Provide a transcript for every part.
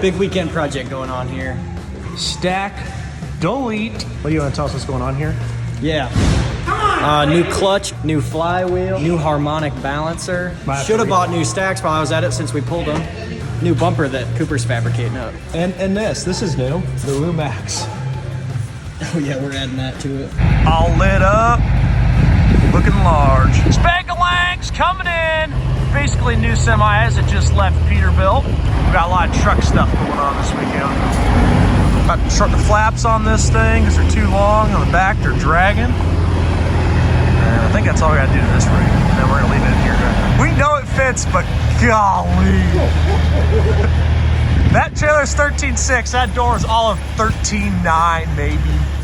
Big weekend project going on here. Stack, delete. What do you want to tell us what's going on here? Yeah. New clutch, new flywheel, new harmonic balancer. Should have bought new stacks while I was at it since we pulled them. New bumper that Cooper's fabricating up. And this is new, the Lumax. Oh yeah, we're adding that to it. All lit up, looking large. Spankalangs coming in. Basically new semis that just left Peterbilt. We got a lot of truck stuff going on this weekend. About to short the flaps on this thing because they're too long. On the back, they're dragging. And I think that's all we gotta do to this rig. And then we're gonna leave it in here. We know it fits, but golly. That trailer's 13.6. That door is all of 13.9 maybe.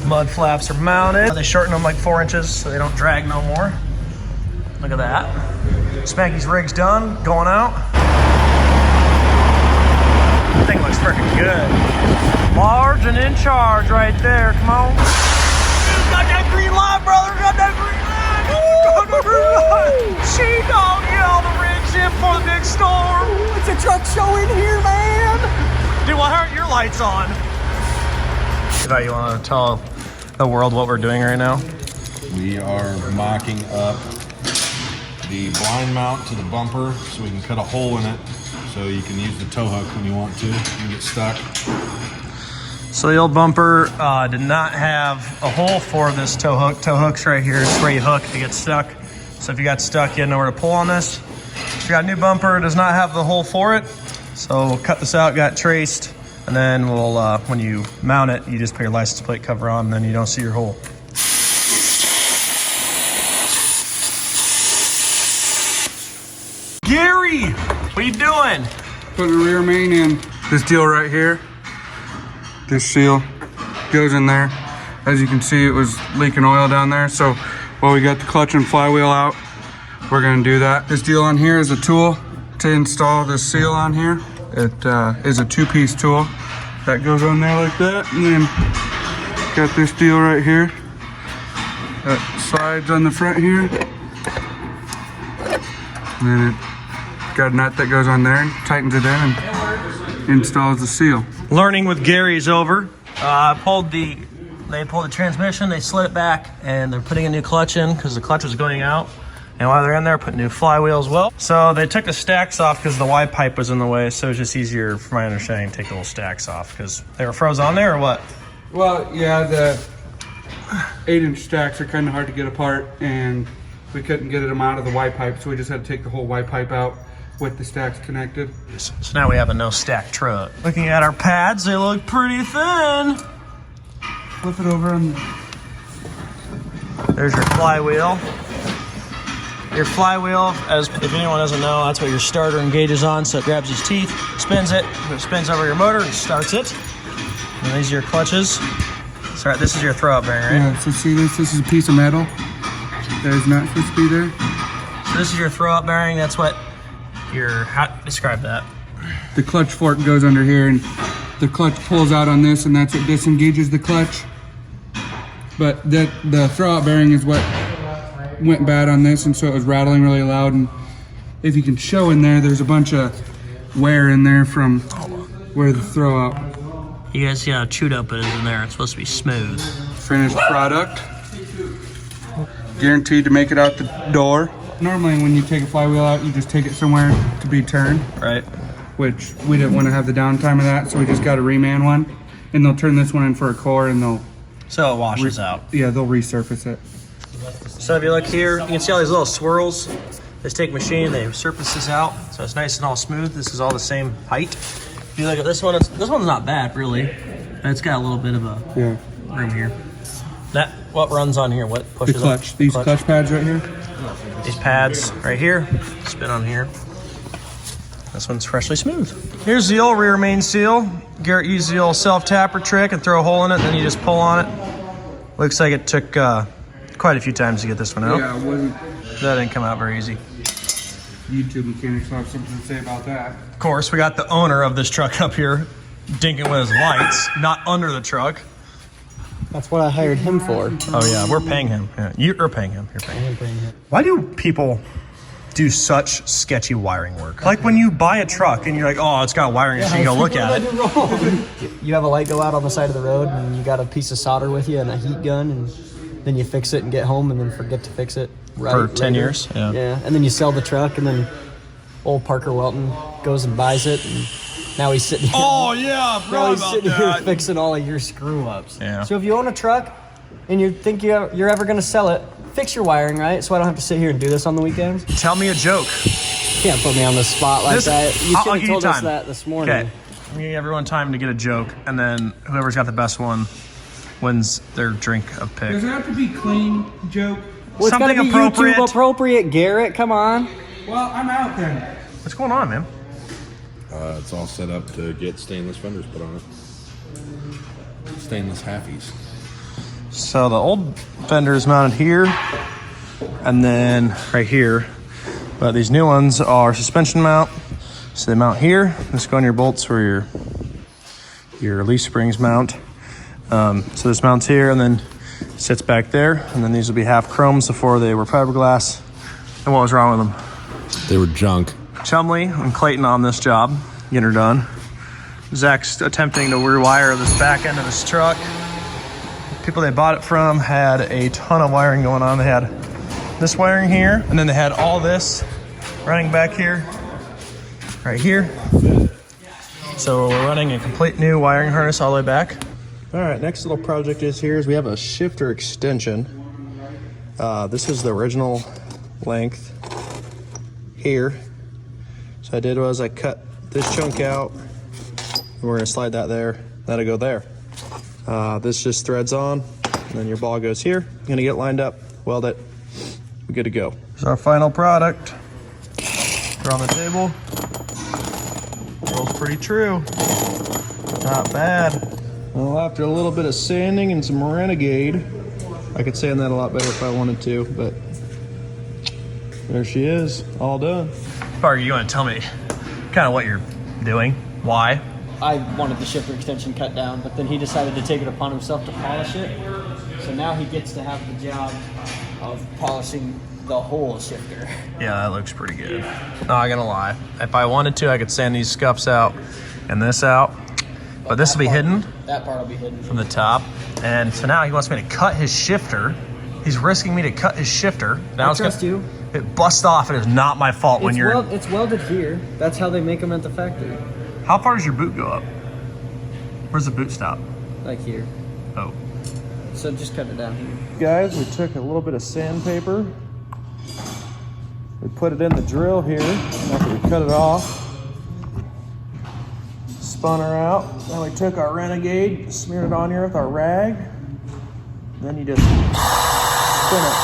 Mud flaps are mounted. They shorten them like 4 inches so they don't drag no more. Look at that. Spanky's rig's done, going out. That thing looks freaking good. Large and in charge right there, come on. Got that green light, brother, got that green light. Got that green light. She-Dog, yeah, the rig's in for the big storm. It's a truck show in here, man. Dude, why aren't your lights on? Levi, you want to tell the world what we're doing right now? We are mocking up the blind mount to the bumper so we can cut a hole in it so you can use the tow hook when you want to and get stuck. So the old bumper did not have a hole for this tow hook. Tow hook's right here. It's where you hook to get stuck. So if you got stuck, you had nowhere to pull on this. If you got a new bumper, it does not have the hole for it. So we'll cut this out, got it traced, and then we'll, when you mount it, you just put your license plate cover on, and then you don't see your hole. Gary, what are you doing? Putting the rear main in. This deal right here, this seal goes in there. As you can see, it was leaking oil down there. So while we got the clutch and flywheel out, we're gonna do that. This deal on here is a tool to install this seal on here. It is a 2-piece tool that goes on there like that. And then got this deal right here that slides on the front here. And then it got a nut that goes on there and tightens it in and installs the seal. Learning with Gary's over. They pulled the transmission, they slid it back, and they're putting a new clutch in because the clutch was going out. And while they're in there, putting new flywheel as well. So they took the stacks off because the Y pipe was in the way, so it was just easier, from my understanding, to take the little stacks off because they were froze on there or what? Well, yeah, the 8-inch stacks are kind of hard to get apart, and we couldn't get them out of the Y pipe, so we just had to take the whole Y pipe out with the stacks connected. So now we have a no stack truck. Looking at our pads, they look pretty thin. Flip it over on There's your flywheel. Your flywheel, as if anyone doesn't know, that's what your starter engages on, so it grabs his teeth, spins it over your motor and starts it. And these are your clutches. Sorry, this is your throw-up bearing, right? Yeah, so see this is a piece of metal that is not supposed to be there. So this is your throw-up bearing, that's what describe that. The clutch fork goes under here and the clutch pulls out on this and that's what disengages the clutch. But the throw-out bearing is what went bad on this, and so it was rattling really loud. And if you can show in there, there's a bunch of wear in there from where the throw-out. You guys see how chewed up it is in there. It's supposed to be smooth. Finished product. Guaranteed to make it out the door. Normally when you take a flywheel out, you just take it somewhere to be turned. Right. Which we didn't want to have the downtime of that, so we just got a reman one. And they'll turn this one in for a core and they'll... So it washes out. Yeah, they'll resurface it. So if you look here, you can see all these little swirls. This take machine, they surface this out, so it's nice and all smooth. This is all the same height. If you look at this one, this one's not bad, really. It's got a little bit of a room here. What runs on here? What pushes the clutch? These clutch pads right here. These pads right here, spin on here. This one's freshly smooth. Here's the old rear main seal. Garrett used the old self-tapper trick and throw a hole in it, and then you just pull on it. Looks like it took quite a few times to get this one out. Yeah, it wasn't. That didn't come out very easy. YouTube mechanics will have something to say about that. Of course, we got the owner of this truck up here dinking with his lights, not under the truck. That's what I hired him for. Oh yeah, we're paying him. Yeah, you're paying him. You're paying him. Why do people do such sketchy wiring work. Like when you buy a truck and you're like, oh, it's got a wiring issue, you go look at it. You have a light go out on the side of the road and you got a piece of solder with you and a heat gun, and then you fix it and get home and then forget to fix it. For 10 years? Yeah, and then you sell the truck, and then old Parker Welton goes and buys it, and now he's sitting here. Oh, yeah, I Now forgot he's about sitting here that. fixing all of your screw-ups. Yeah. So if you own a truck and you think you're ever going to sell it, fix your wiring right, so I don't have to sit here and do this on the weekends. Tell me a joke. Can't put me on the spot like that. You I'll should have give you told us time. that this morning. Okay. I'm gonna give everyone time to get a joke, and then whoever's got the best one wins their drink of pick. Does it have to be clean, joke? Well, it's Something gotta be appropriate. YouTube appropriate, Garrett. Come on. Well, I'm out then. What's going on, man? It's all set up to get stainless fenders put on it. Stainless halfies. So the old fender is mounted here, and then right here. But these new ones are suspension mount. So they mount here. Just go on your bolts where your release springs mount. So this mounts here and then sits back there. And then these will be half chromes before they were fiberglass. And what was wrong with them? They were junk. Chumley and Clayton on this job, getting her done. Zach's attempting to rewire this back end of this truck. People they bought it from had a ton of wiring going on. They had this wiring here, and then they had all this running back here, right here. So we're running a complete new wiring harness all the way back. All right, next little project is we have a shifter extension. This is the original length here. So I did was I cut this chunk out, and we're gonna slide that there. That'll go there. This just threads on, and then your ball goes here. You're gonna get it lined up, weld it, we're good to go. This is our final product. They're on the table. Feels pretty true. Not bad. Well, after a little bit of sanding and some Renegade, I could sand that a lot better if I wanted to, but there she is, all done. Parker, you want to tell me kind of what you're doing? Why? I wanted the shifter extension cut down, but then he decided to take it upon himself to polish it. So now he gets to have the job of polishing the whole shifter. Yeah, that looks pretty good. Not gonna lie. If I wanted to, I could sand these scuffs out and this out, but this will be hidden. That part will be hidden from the top. And so now he wants me to cut his shifter. He's risking me to cut his shifter. Now I trust you. It busts off. It is not my fault when you're... It's welded here. That's how they make them at the factory. How far does your boot go up? Where's the boot stop? Like here. Oh. So just cut it down here. Guys, we took a little bit of sandpaper. We put it in the drill here after we cut it off. Spun her out. Then we took our Renegade, smeared it on here with our rag. Then you just spin it.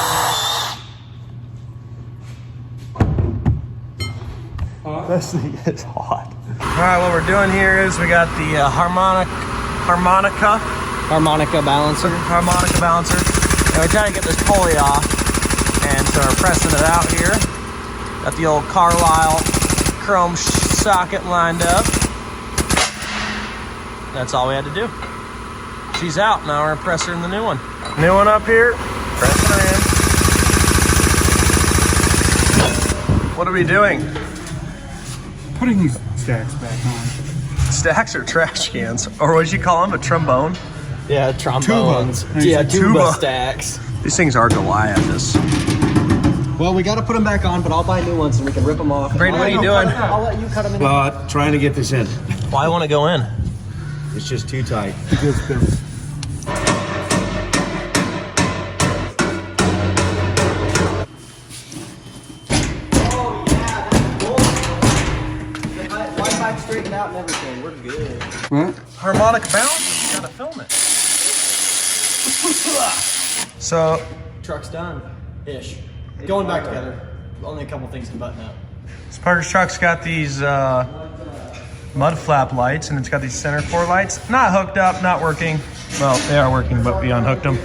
This thing is hot. All right, what we're doing here is we got the Harmonic Harmonica balancer, and we're trying to get this pulley off, and so we're pressing it out here. Got the old Carlisle chrome socket lined up. That's all we had to do. She's out. Now we're gonna press her in the new one. New one up here. Pressing her in. What are we doing? Putting these stacks back on. Stacks or trash cans, or what did you call them? A trombone? Yeah, trombones. Yeah, tuba stacks. These things are Goliath. Well, we got to put them back on, but I'll buy new ones and we can rip them off. Brandon, what are you doing? I'll let you cut them in. Trying to get this in. Well, I want to go in. It's just too tight. Wi-Fi straightened out and everything. We're good. What? Harmonic balance. Gotta film it. So, Truck's done. Ish. Going back together. Only a couple things to button up. Parker's truck's got these mud flap lights, and it's got these center core lights. Not hooked up, not working. Well, they are working, but we unhooked them.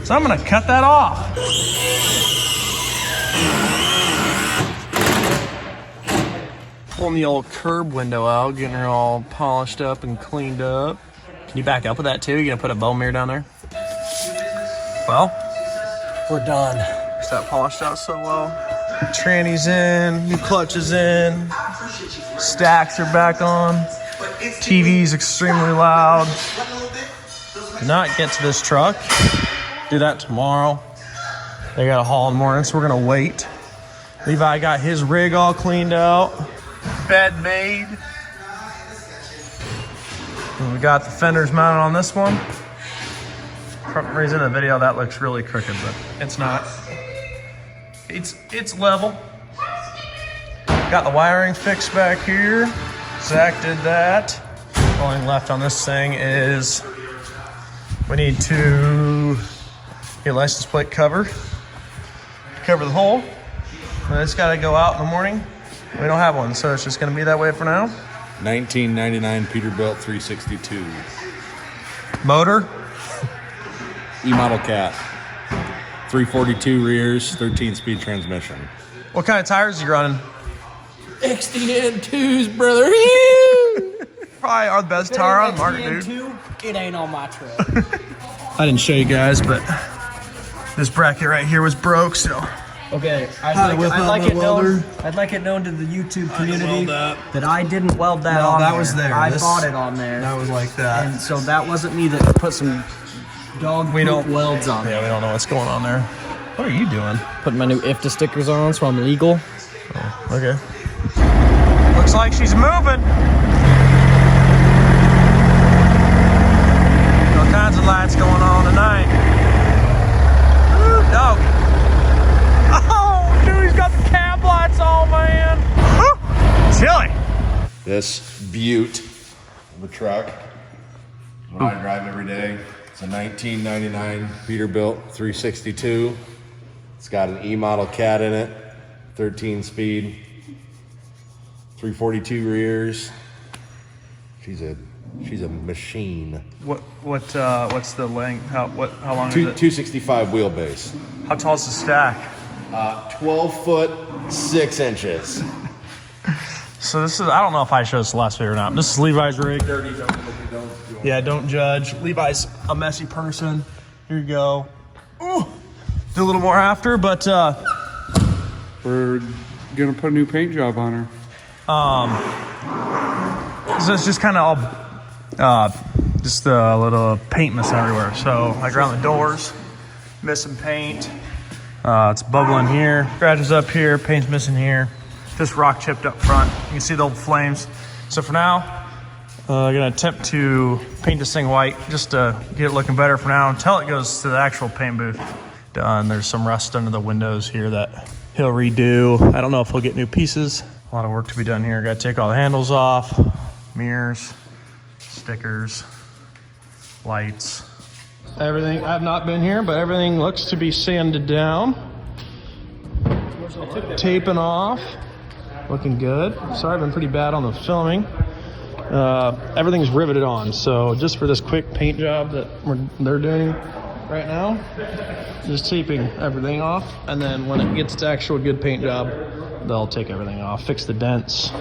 So I'm gonna cut that off. Pulling the old curb window out, getting her all polished up and cleaned up. Can you back up with that too? You gonna put a bow mirror down there? Well, We're done. is that polished out so well? Tranny's in, new clutch is in, stacks are back on, TV's extremely loud. Did not get to this truck. Do that tomorrow. They got a haul in the morning, so we're gonna wait. Levi got his rig all cleaned out, bed made. And we got the fenders mounted on this one. For some reason in the video that looks really crooked, but it's not. It's level. Got the wiring fixed back here. Zach did that. All left on this thing is we need to get a license plate cover the hole. And it's got to go out in the morning. We don't have one, so it's just going to be that way for now. 1999 Peterbilt 362. Motor. E-model cat. 342 rears, 13-speed transmission. What kind of tires are you running? XDN2s, brother. Probably our best tire on the market, dude. It ain't on my truck. I didn't show you guys, but this bracket right here was broke, so. Okay, I'd like it known to the YouTube community that I didn't weld that on that there. was there. I bought it on there. That was like that. And so that wasn't me that put some dog poop welds on Yeah, it. we don't know what's going on there. What are you doing? Putting my new IFTA stickers on so I'm legal. Oh, okay. Looks like she's moving. All kinds of lights going on tonight. Ooh, dog. Oh, dude, he's got the cab lights on, man. Woo! Silly. This Butte of a truck, what I drive every day. It's a 1999 Peterbilt 362. It's got an E-model cat in it, 13-speed, 342 rears. She's a machine. What's the length? How long is it? 265 wheelbase. How tall is the stack? 12 foot 6 inches. So this is, I don't know if I showed this last video or not. This is Levi's rig. Yeah, don't judge. Levi's a messy person. Here you go. Ooh, do a little more after, but We're gonna put a new paint job on her. so it's just kind of all, just a little paint missing everywhere. So like around the doors, missing paint. It's bubbling here, scratches up here, paint's missing here. Just rock chipped up front. You can see the old flames. So for now, I'm gonna attempt to paint this thing white just to get it looking better for now until it goes to the actual paint booth. Done. There's some rust under the windows here that he'll redo. I don't know if he'll get new pieces. A lot of work to be done here. Gotta take all the handles off, mirrors, stickers, lights. Everything, I've not been here, but everything looks to be sanded down. Taping off. Looking good. Sorry, I've been pretty bad on the filming. Everything's riveted on, so just for this quick paint job that they're doing right now, just taping everything off, and then when it gets to actual good paint job, they'll take everything off, fix the dents.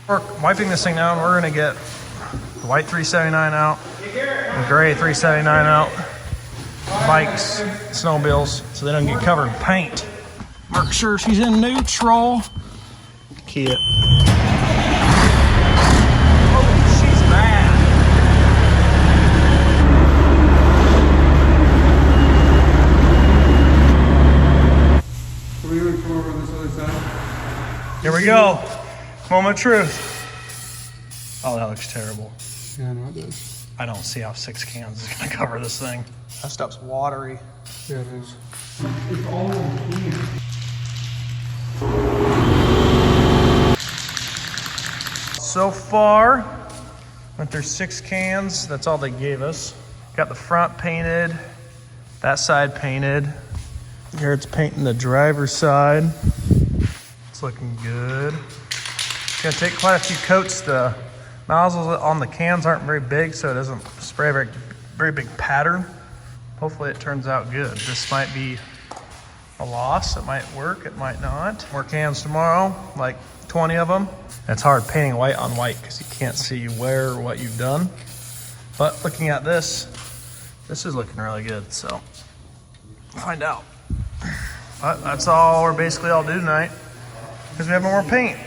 We're wiping this thing down. We're gonna get the white 379 out, the gray 379 out, bikes, snowmobiles, so they don't get covered in paint. Make sure she's in neutral. Key it. Oh, she's bad. Are we gonna come over on this other side? Here we go. Moment of truth. Oh, that looks terrible. Yeah, no, it does. I don't see how 6 cans is gonna cover this thing. That stuff's watery. Yeah, it is. It's all in here. So far, went through 6 cans. That's all they gave us. Got the front painted, that side painted. Here it's painting the driver's side. It's looking good. It's gonna take quite a few coats. The nozzles on the cans aren't very big, so it doesn't spray a very big pattern. Hopefully it turns out good. This might be a loss. It might work, it might not. More cans tomorrow, like 20 of them. It's hard painting white on white because you can't see where or what you've done. But looking at this is looking really good. So Find out. But that's all we're basically all do tonight because we have more paint.